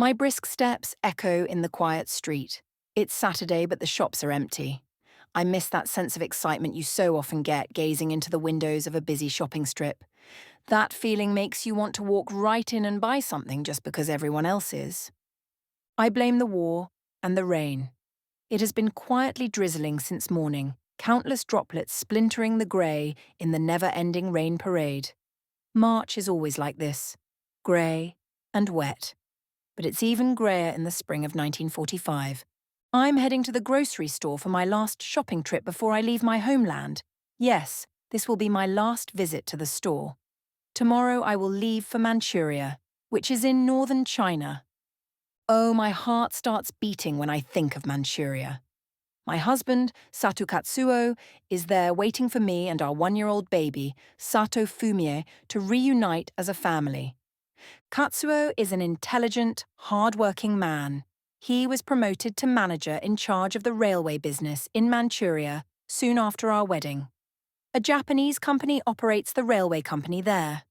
My brisk steps echo in the quiet street. It's Saturday, but the shops are empty. I miss that sense of excitement you so often get gazing into the windows of a busy shopping strip. That feeling makes you want to walk right in and buy something just because everyone else is. I blame the war and the rain. It has been quietly drizzling since morning, countless droplets splintering the grey in the never-ending rain parade. March is always like this, grey and wet. But it's even greyer in the spring of 1945. I'm heading to the grocery store for my last shopping trip before I leave my homeland. Yes, this will be my last visit to the store. Tomorrow I will leave for Manchuria, which is in northern China. Oh, my heart starts beating when I think of Manchuria. My husband, Sato Katsuo, is there waiting for me and our one-year-old baby, Sato Fumie, to reunite as a family. Katsuo is an intelligent, hard-working man. He was promoted to manager in charge of the railway business in Manchuria soon after our wedding. A Japanese company operates the railway company there.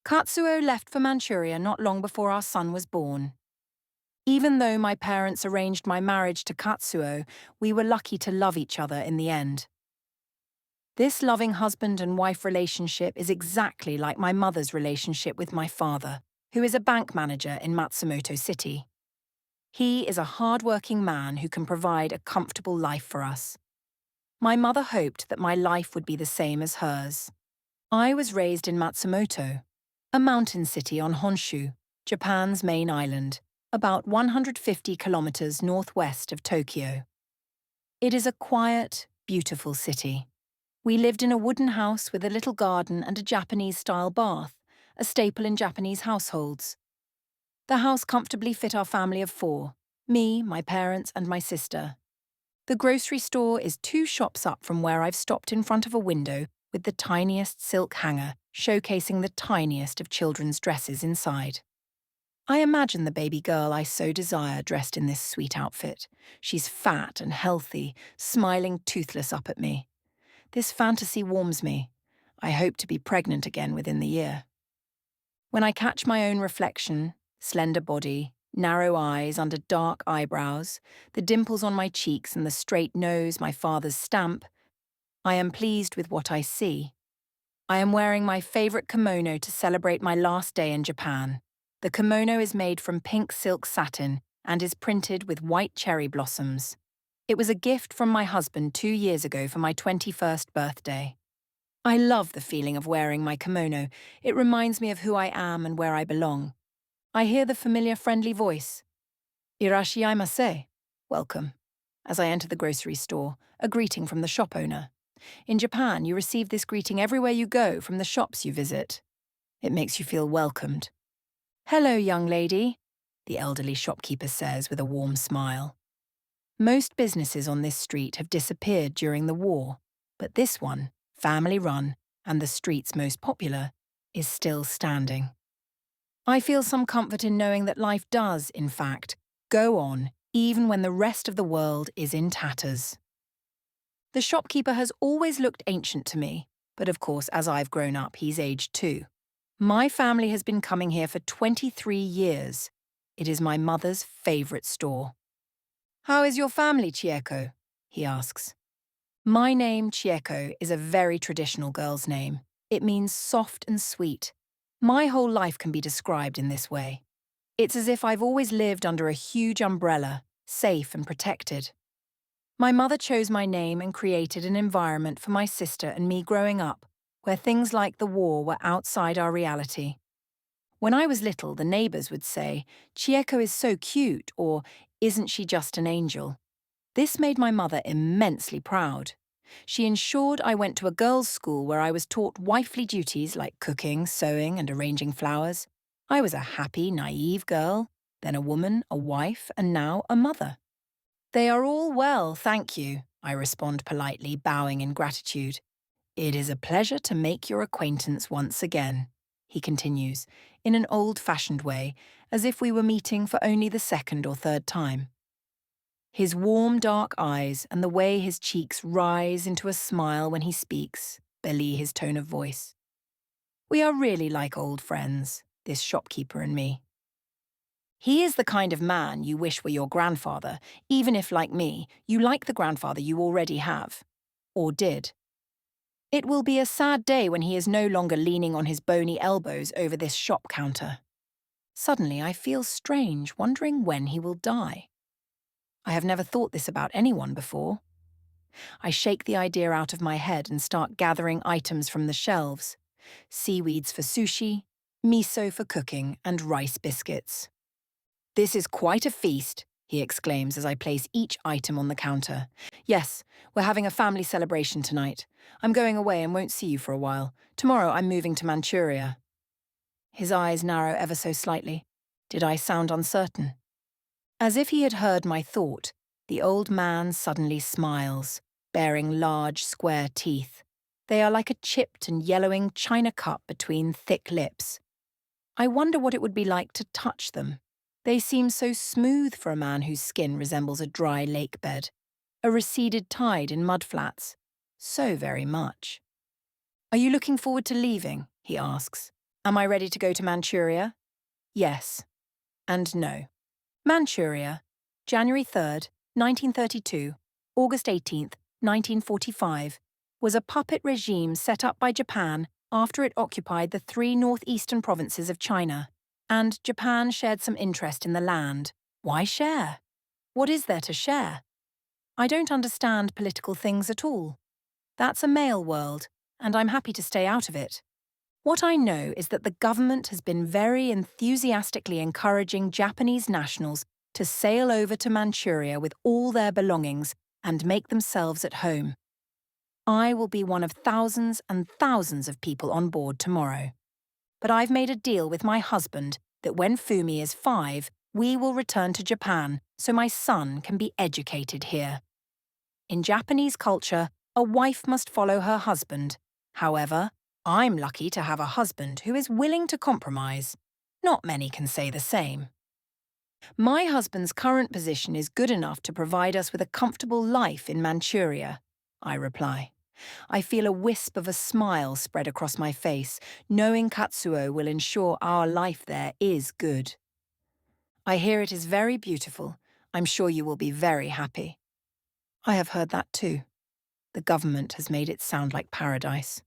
Katsuo left for Manchuria not long before our son was born. Even though my parents arranged my marriage to Katsuo, we were lucky to love each other in the end. This loving husband and wife relationship is exactly like my mother's relationship with my father, who is a bank manager in Matsumoto City. He is a hard-working man who can provide a comfortable life for us. My mother hoped that my life would be the same as hers. I was raised in Matsumoto, a mountain city on Honshu, Japan's main island, about 150 kilometers northwest of Tokyo. It is a quiet, beautiful city. We lived in a wooden house with a little garden and a Japanese-style bath, a staple in Japanese households. The house comfortably fit our family of four, me, my parents, and my sister. The grocery store is 2 shops up from where I've stopped in front of a window with the tiniest silk hanger showcasing the tiniest of children's dresses inside. I imagine the baby girl I so desire dressed in this sweet outfit. She's fat and healthy, smiling toothless up at me. This fantasy warms me. I hope to be pregnant again within the year. When I catch my own reflection, slender body, narrow eyes under dark eyebrows, the dimples on my cheeks and the straight nose my father's stamp, I am pleased with what I see. I am wearing my favorite kimono to celebrate my last day in Japan. The kimono is made from pink silk satin and is printed with white cherry blossoms. It was a gift from my husband 2 years ago for my 21st birthday. I love the feeling of wearing my kimono. It reminds me of who I am and where I belong. I hear the familiar friendly voice. Irashimasu, welcome, as I enter the grocery store, a greeting from the shop owner. In Japan, you receive this greeting everywhere you go from the shops you visit. It makes you feel welcomed. Hello, young lady, the elderly shopkeeper says with a warm smile. Most businesses on this street have disappeared during the war, but this one, family-run and the street's most popular, is still standing. I feel some comfort in knowing that life does, in fact, go on even when the rest of the world is in tatters. The shopkeeper has always looked ancient to me, but of course, as I've grown up, he's aged too. My family has been coming here for 23 years. It is my mother's favourite store. How is your family, Chieko? He asks. My name, Chieko, is a very traditional girl's name. It means soft and sweet. My whole life can be described in this way. It's as if I've always lived under a huge umbrella, safe and protected. My mother chose my name and created an environment for my sister and me growing up, where things like the war were outside our reality. When I was little, the neighbours would say, "Chieko is so cute," or "Isn't she just an angel?" This made my mother immensely proud. She ensured I went to a girls' school where I was taught wifely duties like cooking, sewing, and arranging flowers. I was a happy, naive girl, then a woman, a wife, and now a mother. They are all well, thank you, I respond politely, bowing in gratitude. It is a pleasure to make your acquaintance once again, he continues, in an old-fashioned way, as if we were meeting for only the second or third time. His warm, dark eyes and the way his cheeks rise into a smile when he speaks belie his tone of voice. We are really like old friends, this shopkeeper and me. He is the kind of man you wish were your grandfather, even if, like me, you like the grandfather you already have. Or did. It will be a sad day when he is no longer leaning on his bony elbows over this shop counter. Suddenly, I feel strange, wondering when he will die. I have never thought this about anyone before. I shake the idea out of my head and start gathering items from the shelves. Seaweeds for sushi, miso for cooking, and rice biscuits. "This is quite a feast," he exclaims as I place each item on the counter. "Yes, we're having a family celebration tonight. I'm going away and won't see you for a while. Tomorrow I'm moving to Manchuria." His eyes narrow ever so slightly. Did I sound uncertain? As if he had heard my thought, the old man suddenly smiles, baring large, square teeth. They are like a chipped and yellowing china cup between thick lips. I wonder what it would be like to touch them. They seem so smooth for a man whose skin resembles a dry lake bed, a receded tide in mudflats. So very much. "Are you looking forward to leaving?" he asks. "Am I ready to go to Manchuria?" Yes. And no. Manchuria, January 3rd, 1932, August 18th, 1945, was a puppet regime set up by Japan after it occupied the 3 northeastern provinces of China, and Japan shared some interest in the land. Why share? What is there to share? I don't understand political things at all. That's a male world, and I'm happy to stay out of it. What I know is that the government has been very enthusiastically encouraging Japanese nationals to sail over to Manchuria with all their belongings and make themselves at home. I will be one of thousands and thousands of people on board tomorrow. But I've made a deal with my husband that when Fumi is 5, we will return to Japan so my son can be educated here. In Japanese culture, a wife must follow her husband. However, I'm lucky to have a husband who is willing to compromise. Not many can say the same. My husband's current position is good enough to provide us with a comfortable life in Manchuria, I reply. I feel a wisp of a smile spread across my face, knowing Katsuo will ensure our life there is good. "I hear it is very beautiful. I'm sure you will be very happy." I have heard that too. The government has made it sound like paradise.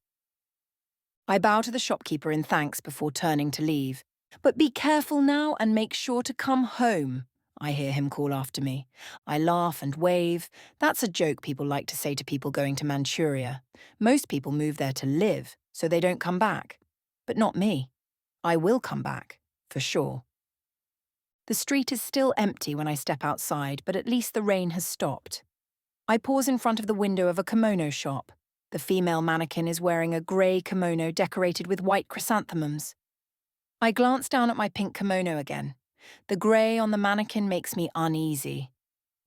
I bow to the shopkeeper in thanks before turning to leave. "But be careful now and make sure to come home," I hear him call after me. I laugh and wave. That's a joke people like to say to people going to Manchuria. Most people move there to live, so they don't come back. But not me. I will come back, for sure. The street is still empty when I step outside, but at least the rain has stopped. I pause in front of the window of a kimono shop. The female mannequin is wearing a grey kimono decorated with white chrysanthemums. I glance down at my pink kimono again. The grey on the mannequin makes me uneasy.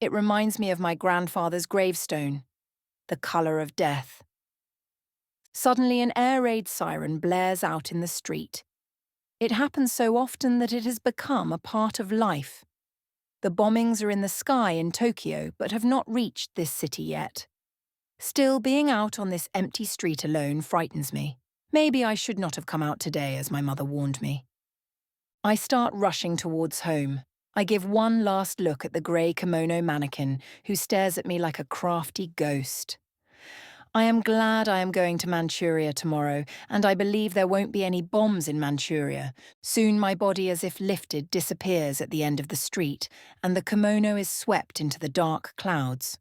It reminds me of my grandfather's gravestone, the colour of death. Suddenly an air raid siren blares out in the street. It happens so often that it has become a part of life. The bombings are in the sky in Tokyo but have not reached this city yet. Still, being out on this empty street alone frightens me. Maybe I should not have come out today, as my mother warned me. I start rushing towards home. I give one last look at the grey kimono mannequin, who stares at me like a crafty ghost. I am glad I am going to Manchuria tomorrow, and I believe there won't be any bombs in Manchuria. Soon my body, as if lifted, disappears at the end of the street, and the kimono is swept into the dark clouds.